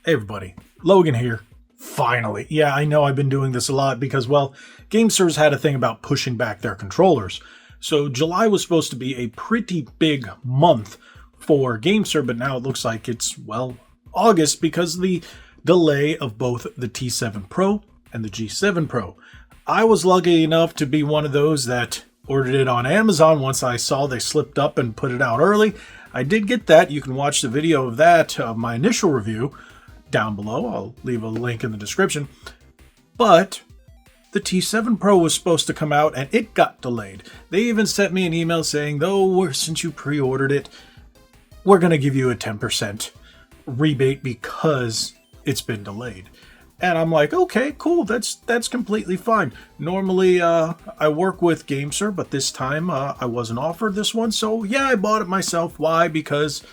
Hey everybody, Logan here. Finally. Yeah, I know I've been doing this a lot because, well, GameSir's had a thing about pushing back their controllers. So July was supposed to be a pretty big month for GameSir, but now it looks like it's, well, August because of the delay of both the T7 Pro and the G7 Pro. I was lucky enough to be one of those that ordered it on Amazon once I saw they slipped up and put it out early. I did get that. You can watch the video of that, my initial review, down below. I'll leave a link in the description. But the T7 Pro was supposed to come out and it got delayed. They even sent me an email saying, though, since you pre-ordered it, we're going to give you a 10% rebate because it's been delayed. And I'm like, okay, cool. That's completely fine. Normally, I work with GameSir, but this time I wasn't offered this one. So yeah, I bought it myself. Why? Because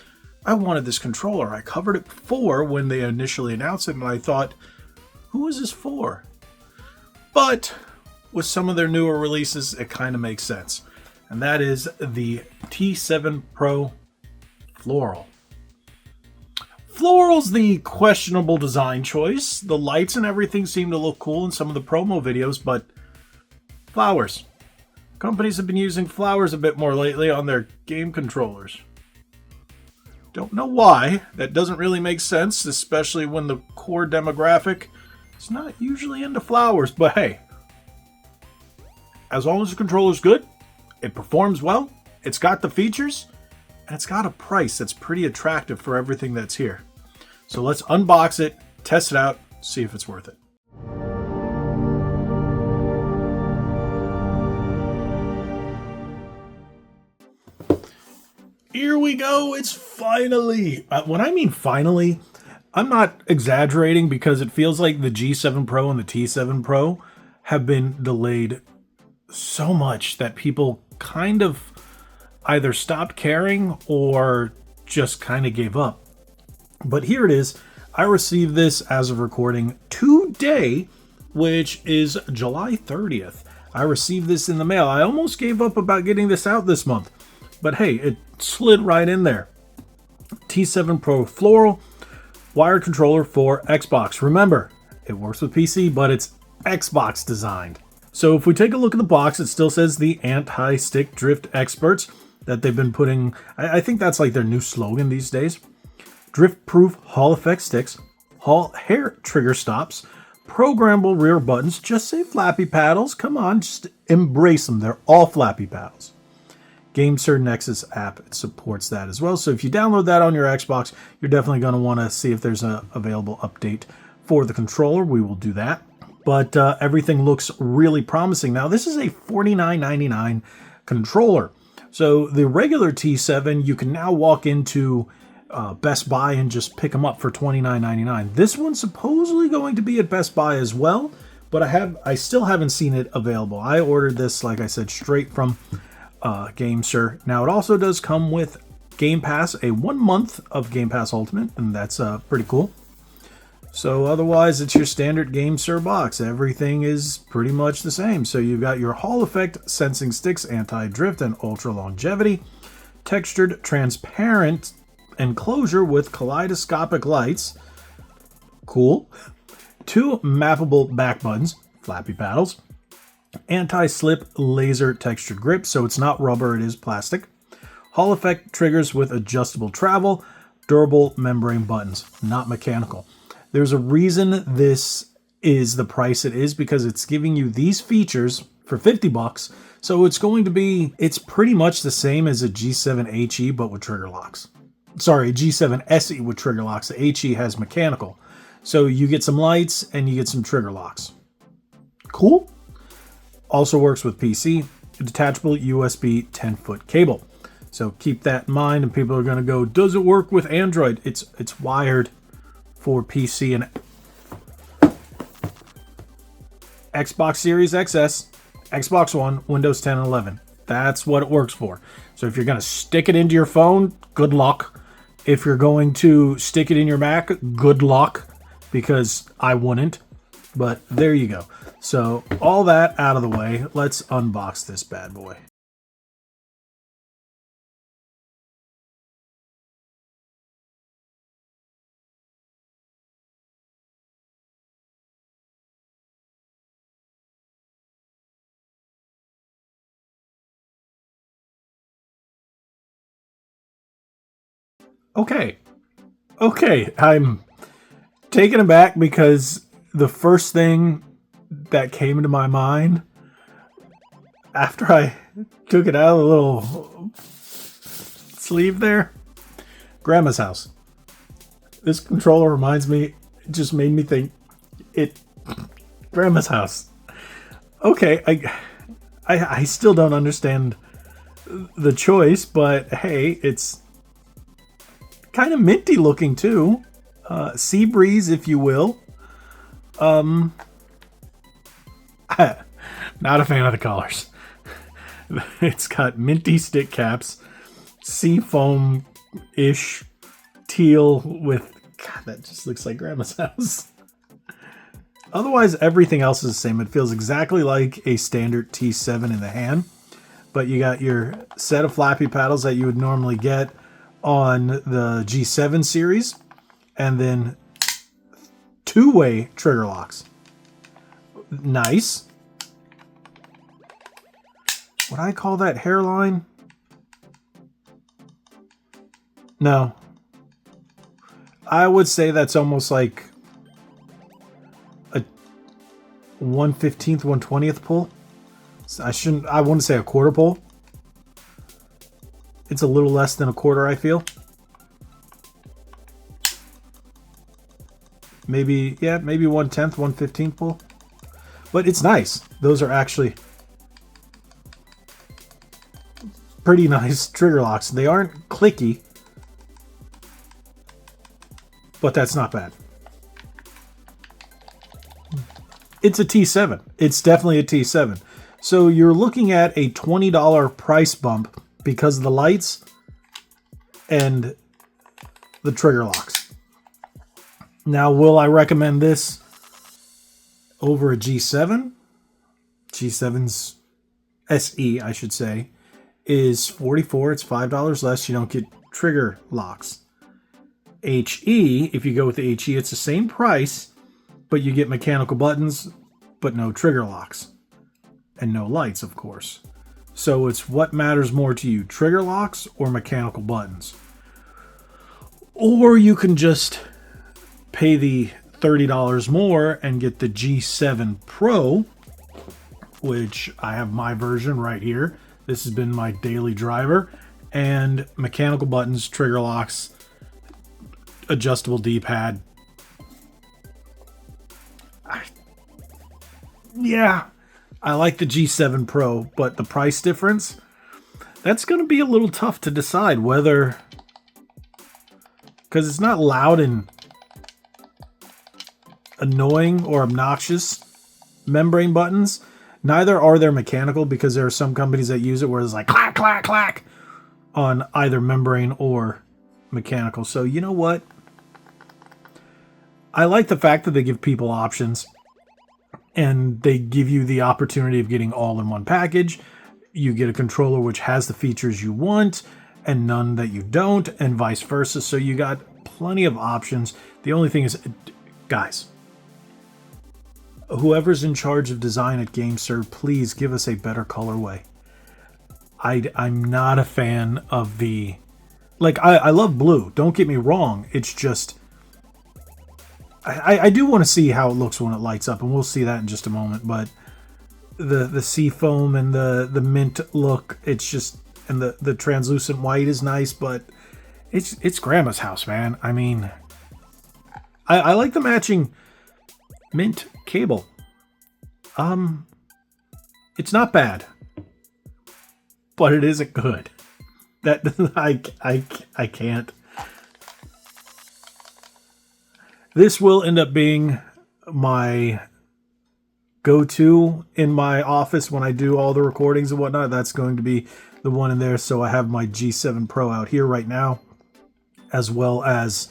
I wanted this controller. I covered it before when they initially announced it, and I thought, who is this for? But with some of their newer releases, it kind of makes sense. And that is the T7 Pro Floral. Floral's the questionable design choice. The lights and everything seem to look cool in some of the promo videos, but flowers. Companies have been using flowers a bit more lately on their game controllers. Don't know why. That doesn't really make sense, especially when the core demographic is not usually into flowers. But hey, as long as the controller's good, it performs well, it's got the features, and it's got a price that's pretty attractive for everything that's here. So let's unbox it, test it out, see if it's worth it. Here we go, it's finally, when I mean finally, I'm not exaggerating because it feels like the G7 Pro and the T7 Pro have been delayed so much that people kind of either stopped caring or just kind of gave up. But here it is. I received this as of recording today, which is July 30th. I received this in the mail. I almost gave up about getting this out this month. But hey, it slid right in there. T7 Pro Floral, wired controller for Xbox. Remember, it works with PC, but it's Xbox designed. So if we take a look at the box, it still says the anti-stick drift experts that they've been putting. I think that's like their new slogan these days. Drift-proof Hall effect sticks, Hall hair trigger stops, programmable rear buttons. Just say flappy paddles. Come on, just embrace them. They're all flappy paddles. GameSir Nexus app, it supports that as well. So if you download that on your Xbox, you're definitely going to want to see if there's an available update for the controller. We will do that. But everything looks really promising. Now, this is a $49.99 controller. So the regular T7, you can now walk into Best Buy and just pick them up for $29.99. This one's supposedly going to be at Best Buy as well, but I still haven't seen it available. I ordered this, like I said, straight from GameSir. Now, it also does come with Game Pass, a 1 month of Game Pass Ultimate, and that's pretty cool. So otherwise, it's your standard GameSir box. Everything is pretty much the same. So you've got your Hall effect sensing sticks, anti-drift and ultra longevity, textured transparent enclosure with kaleidoscopic lights. Cool. 2 mappable back buttons, flappy paddles, anti-slip laser textured grip, so it's not rubber, it is plastic. Hall effect triggers with adjustable travel, durable membrane buttons, not mechanical. There's a reason this is the price it is, because it's giving you these features for $50. So it's pretty much the same as a G7 HE, but with trigger locks. Sorry, a G7 SE with trigger locks. The HE has mechanical. So you get some lights and you get some trigger locks. Cool. Also works with PC, detachable USB 10-foot cable. So keep that in mind, and people are going to go, does it work with Android? It's wired for PC and Xbox Series XS, Xbox One, Windows 10 and 11. That's what it works for. So if you're going to stick it into your phone, good luck. If you're going to stick it in your Mac, good luck, because I wouldn't. But there you go. So all that out of the way, let's unbox this bad boy. Okay. Okay. I'm taken aback because the first thing that came into my mind after I took it out of the little sleeve there, Grandma's house. This controller reminds me, it just made me think, it, Grandma's house. Okay, I still don't understand the choice, but hey, it's kind of minty looking too. Sea breeze, if you will. Not a fan of the colors. It's got minty stick caps, sea foam ish teal with. God, that just looks like Grandma's house. Otherwise, everything else is the same. It feels exactly like a standard T7 in the hand, but you got your set of flappy paddles that you would normally get on the G7 series, and then two-way trigger locks. Nice. Would I call that hairline? No. I would say that's almost like a 1/15th, 1/20th pull. I wouldn't say a quarter pull. It's a little less than a quarter, I feel. Maybe 1/10th, 1/15th pull. But it's nice. Those are actually pretty nice trigger locks. They aren't clicky, but that's not bad. It's a T7. It's definitely a T7. So you're looking at a $20 price bump because of the lights and the trigger locks. Now, will I recommend this over a G7? G7's SE, I should say, is $44. It's $5 less. You don't get trigger locks. HE, if you go with the HE, it's the same price, but you get mechanical buttons, but no trigger locks. And no lights, of course. So it's what matters more to you, trigger locks or mechanical buttons. Or you can just pay the $30 more and get the G7 Pro, which I have my version right here. This has been my daily driver. And mechanical buttons, trigger locks, adjustable D-pad. Yeah, I like the G7 Pro, but the price difference, that's going to be a little tough to decide whether, because it's not loud and annoying or obnoxious membrane buttons. Neither are they mechanical, because there are some companies that use it where it's like clack, clack, clack on either membrane or mechanical. So you know what? I like the fact that they give people options. And they give you the opportunity of getting all in one package. You get a controller which has the features you want and none that you don't, and vice versa. So you got plenty of options. The only thing is, guys, whoever's in charge of design at GameSir, please give us a better colorway. I'm not a fan of the... Like, I love blue. Don't get me wrong. It's just... I do want to see how it looks when it lights up, and we'll see that in just a moment. But the sea foam and the mint look, it's just, and the translucent white is nice, but it's Grandma's house, man. I mean, I like the matching mint cable. It's not bad, but it isn't good. That I can't. This will end up being my go-to in my office when I do all the recordings and whatnot. That's going to be the one in there. So I have my G7 Pro out here right now, as well as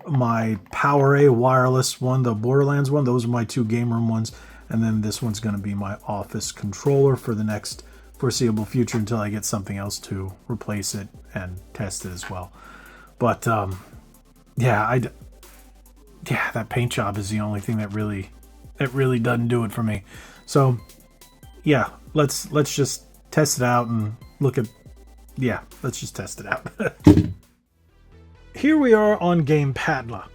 my PowerA wireless one, the Borderlands one. Those are my two game room ones. And then this one's going to be my office controller for the next foreseeable future until I get something else to replace it and test it as well. But yeah, that paint job is the only thing that really doesn't do it for me. So yeah, let's just test it out and look at, yeah, let's just test it out. here we are on Gamepad.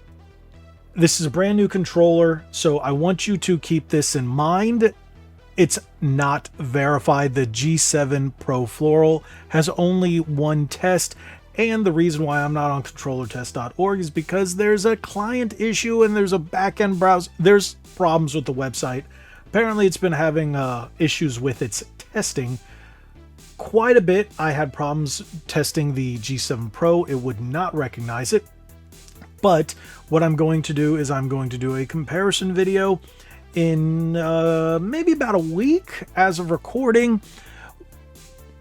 This is a brand new controller, so I want you to keep this in mind. It's not verified. The G7 Pro Floral has only one test, and the reason why I'm not on controllertest.org is because there's a client issue and there's a backend browser. There's problems with the website. Apparently, it's been having issues with its testing quite a bit. I had problems testing the G7 Pro. It would not recognize it. But what I'm going to do is I'm going to do a comparison video in maybe about a week as of recording.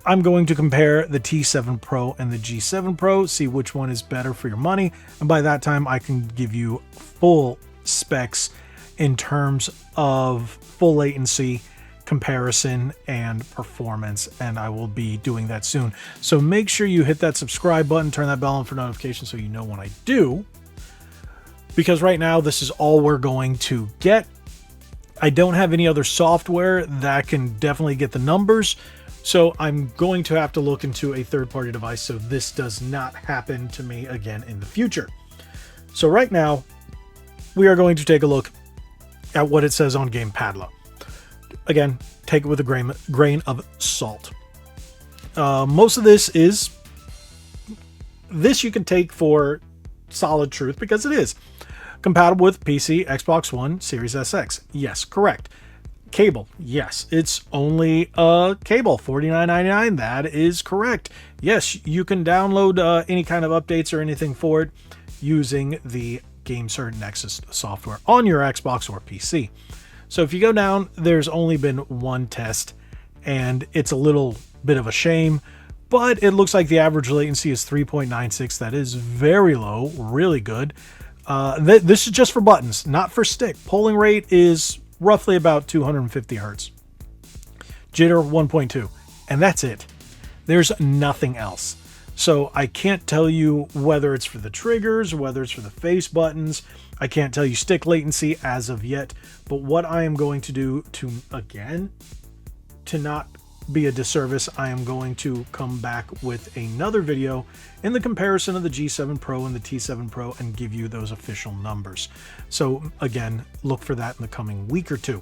I'm going to compare the T7 Pro and the G7 Pro, see which one is better for your money. And by that time, I can give you full specs in terms of full latency, comparison, and performance. And I will be doing that soon. So make sure you hit that subscribe button, turn that bell on for notifications so you know when I do. Because right now, this is all we're going to get. I don't have any other software that can definitely get the numbers. So I'm going to have to look into a third-party device so this does not happen to me again in the future. So right now, we are going to take a look at what it says on Gamepad. Again, take it with a grain of salt. Most of this you can take for solid truth because it is. Compatible with PC, Xbox One, Series SX. Yes, correct. Cable. Yes, it's only a cable, $49.99. That is correct. Yes, you can download any kind of updates or anything for it using the GameSir Nexus software on your Xbox or PC. So if you go down, there's only been one test, and it's a little bit of a shame, but it looks like the average latency is 3.96. That is very low, really good. This is just for buttons, not for stick. Polling rate is roughly about 250 hertz. Jitter 1.2, and that's it. There's nothing else. So I can't tell you whether it's for the triggers, whether it's for the face buttons. I can't tell you stick latency as of yet, but what I am going to do to not be a disservice, I am going to come back with another video in the comparison of the G7 Pro and the T7 Pro and give you those official numbers. So again, look for that in the coming week or two.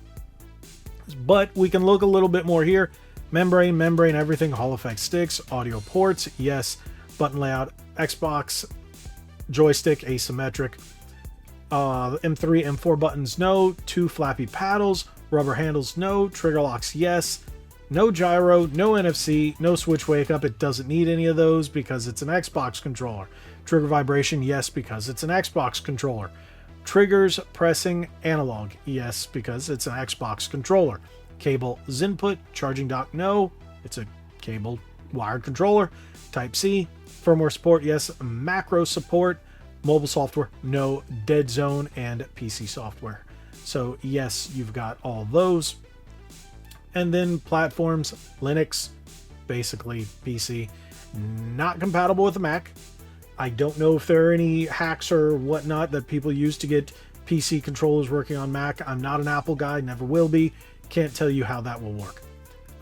But we can look a little bit more here. Membrane, everything, Hall effect sticks, audio ports, yes. Button layout, Xbox, joystick, asymmetric. M3, M4 buttons, no. 2 flappy paddles, rubber handles, no. Trigger locks, yes. No gyro, no NFC, no switch wake up. It doesn't need any of those because it's an Xbox controller. Trigger vibration, yes, because it's an Xbox controller. Triggers, pressing, analog, yes, because it's an Xbox controller. Cable is input, charging dock, no, it's a cable wired controller. Type C, firmware support, yes. Macro support, mobile software, no. Dead zone and PC software. So yes, you've got all those. And then platforms, Linux, basically PC, not compatible with a Mac. I don't know if there are any hacks or whatnot that people use to get PC controllers working on Mac. I'm not an Apple guy, never will be. Can't tell you how that will work.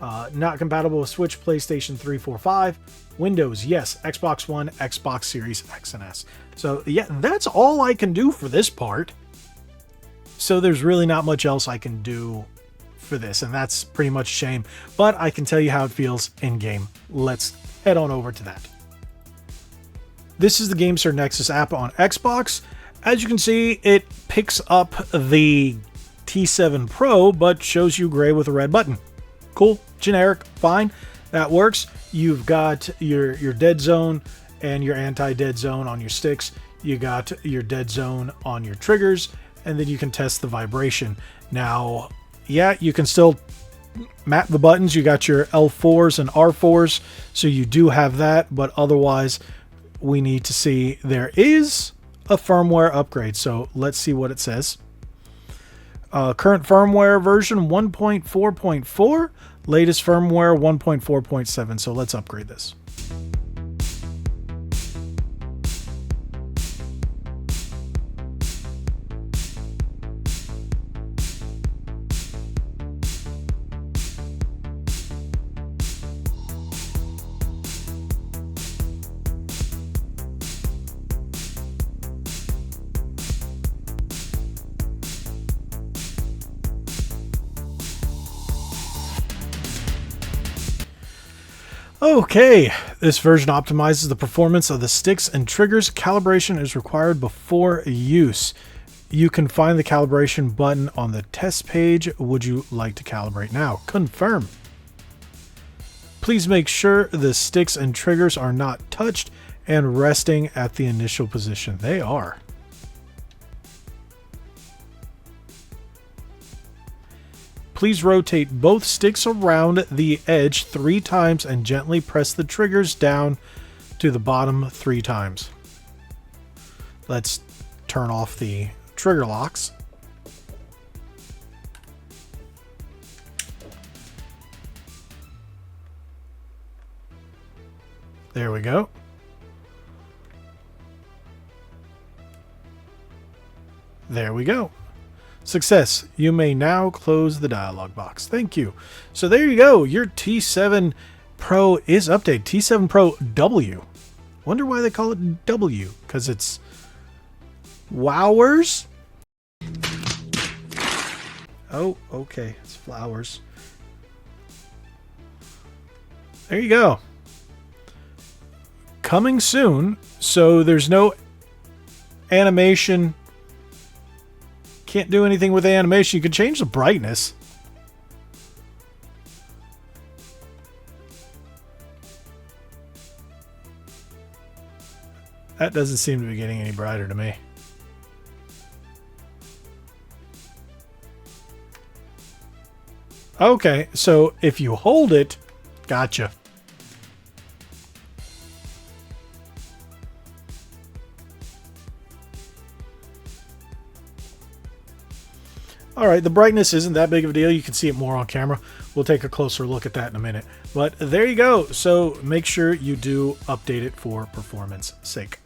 Not compatible with Switch, PlayStation 3, 4, 5. Windows, yes. Xbox One, Xbox Series X and S. So yeah, that's all I can do for this part. So there's really not much else I can do for this, and that's pretty much a shame, but I can tell you how it feels in game. Let's head on over to that. This is the GameSir Nexus app on Xbox. As you can see, it picks up the T7 Pro, but shows you gray with a red button. Cool, generic, fine, that works. You've got your dead zone and your anti-dead zone on your sticks. You got your dead zone on your triggers, and then you can test the vibration. Now, yeah, you can still map the buttons. You got your L4s and R4s, so you do have that, but otherwise we need to see there is a firmware upgrade. So let's see what it says. Current firmware version 1.4.4, latest firmware 1.4.7. So let's upgrade this. Okay, this version optimizes the performance of the sticks and triggers. Calibration is required before use. You can find the calibration button on the test page. Would you like to calibrate now? Confirm. Please make sure the sticks and triggers are not touched and resting at the initial position. They are. Please rotate both sticks around the edge 3 times and gently press the triggers down to the bottom 3 times. Let's turn off the trigger locks. There we go. There we go. Success. You may now close the dialog box. Thank you. So there you go. Your T7 Pro is updated. T7 Pro W. Wonder why they call it W. Because it's wowers? Oh, okay. It's flowers. There you go. Coming soon. So there's no animation. Can't do anything with the animation. You can change the brightness. That doesn't seem to be getting any brighter to me. Okay, so if you hold it, gotcha. All right, the brightness isn't that big of a deal. You can see it more on camera. We'll take a closer look at that in a minute. But there you go. So make sure you do update it for performance sake.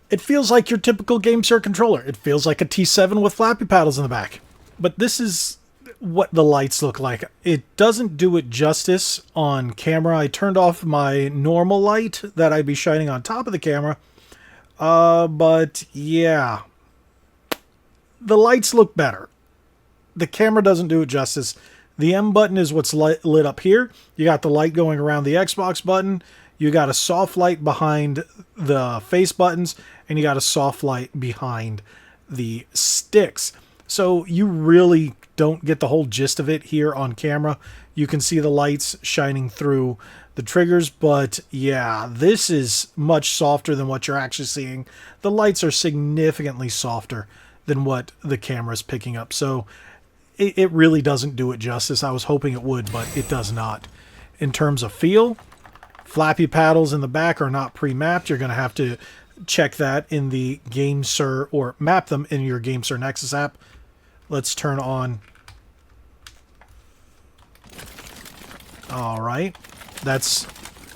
It feels like your typical GameSir controller. It feels like a T7 with flappy paddles in the back. But this is what the lights look like. It doesn't do it justice on camera. I turned off my normal light that I'd be shining on top of the camera. But yeah, the lights look better. The camera doesn't do it justice. The M button is what's lit up here. You got the light going around the Xbox button. You got a soft light behind the face buttons, and you got a soft light behind the sticks. So you really don't get the whole gist of it here on camera. You can see the lights shining through the triggers, but yeah, this is much softer than what you're actually seeing. The lights are significantly softer than what the camera is picking up. So it really doesn't do it justice. I was hoping it would, but it does not. In terms of feel, flappy paddles in the back are not pre-mapped. You're going to have to check that in the GameSir, or map them in your GameSir Nexus app. Let's turn on. All right. That's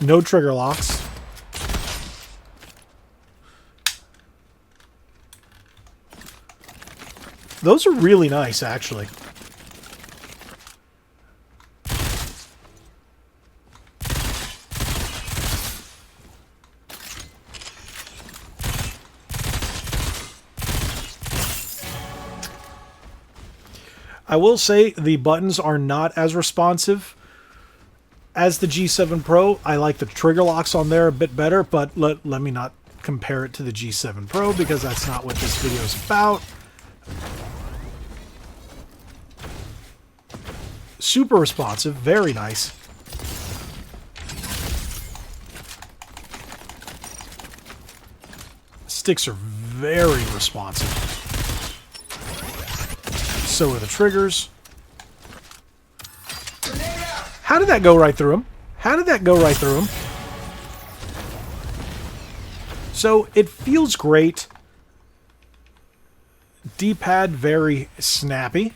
no trigger locks. Those are really nice, actually. I will say the buttons are not as responsive as the G7 Pro. I like the trigger locks on there a bit better, but let me not compare it to the G7 Pro because that's not what this video is about. Super responsive, very nice. Sticks are very responsive. So are the triggers. How did that go right through him? How did that go right through him? So it feels great. D-pad very snappy.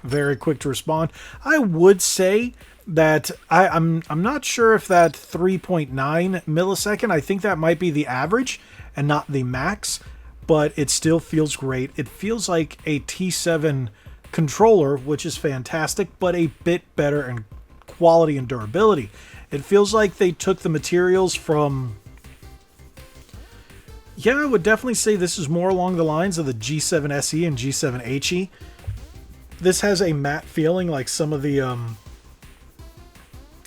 Very quick to respond. I would say that I'm not sure if that 3.9 millisecond, I think that might be the average and not the max, but it still feels great. It feels like a T7 controller, which is fantastic, but a bit better in quality and durability. It feels like they took the materials from Yeah, I would definitely say this is more along the lines of the G7 SE and G7 HE. This has a matte feeling like some of the...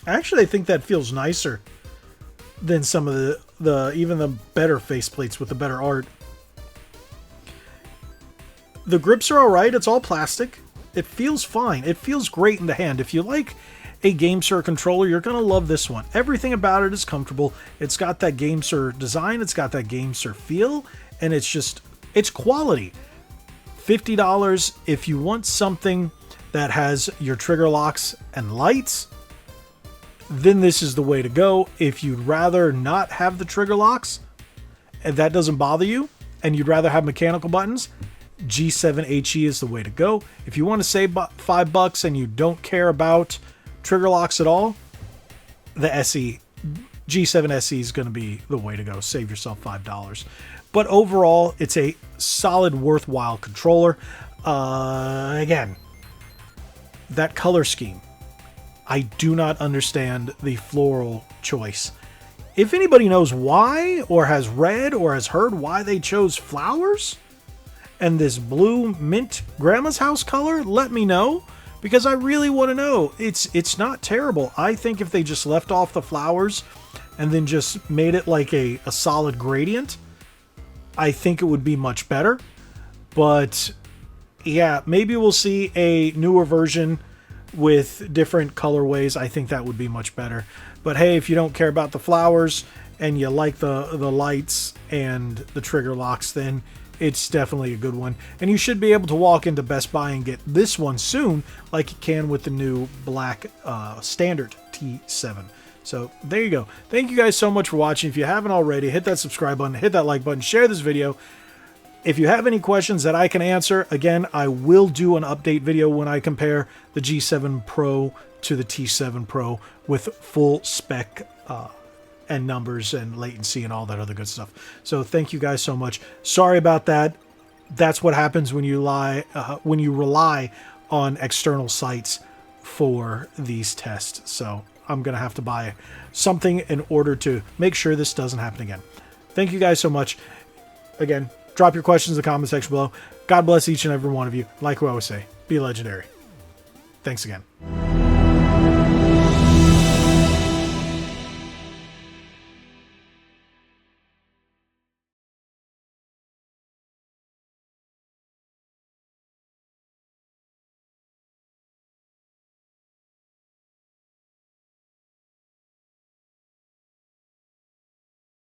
Actually, I think that feels nicer than some of the even the better faceplates with the better art. The grips are alright. It's all plastic. It feels fine. It feels great in the hand. If you like a GameSir controller, you're going to love this one. Everything about it is comfortable. It's got that GameSir design. It's got that GameSir feel. And it's quality. $50 if you want something that has your trigger locks and lights, then this is the way to go. If you'd rather not have the trigger locks and that doesn't bother you, and you'd rather have mechanical buttons, G7HE is the way to go. If you want to save $5 and you don't care about trigger locks at all, the SE, G7 SE is going to be the way to go. Save yourself $5. But overall, it's a solid, worthwhile controller. Again, that color scheme, I do not understand the floral choice. If anybody knows why, or has read or has heard why they chose flowers and this blue mint grandma's house color, let me know, because I really want to know. It's not terrible. I think if they just left off the flowers and then just made it like a solid gradient, I think it would be much better. But yeah, maybe we'll see a newer version with different colorways. I think that would be much better. But hey, if you don't care about the flowers and you like the lights and the trigger locks, then it's definitely a good one. And you should be able to walk into Best Buy and get this one soon, like you can with the new black standard T7. So there you go. Thank you guys so much for watching. If you haven't already, hit that subscribe button, hit that like button, share this video. If you have any questions that I can answer, again, I will do an update video when I compare the G7 Pro to the T7 Pro with full spec and numbers and latency and all that other good stuff. So thank you guys so much. Sorry about that. That's what happens when you rely on external sites for these tests. So I'm going to have to buy something in order to make sure this doesn't happen again. Thank you guys so much. Again, drop your questions in the comment section below. God bless each and every one of you. Like we always say, be legendary. Thanks again.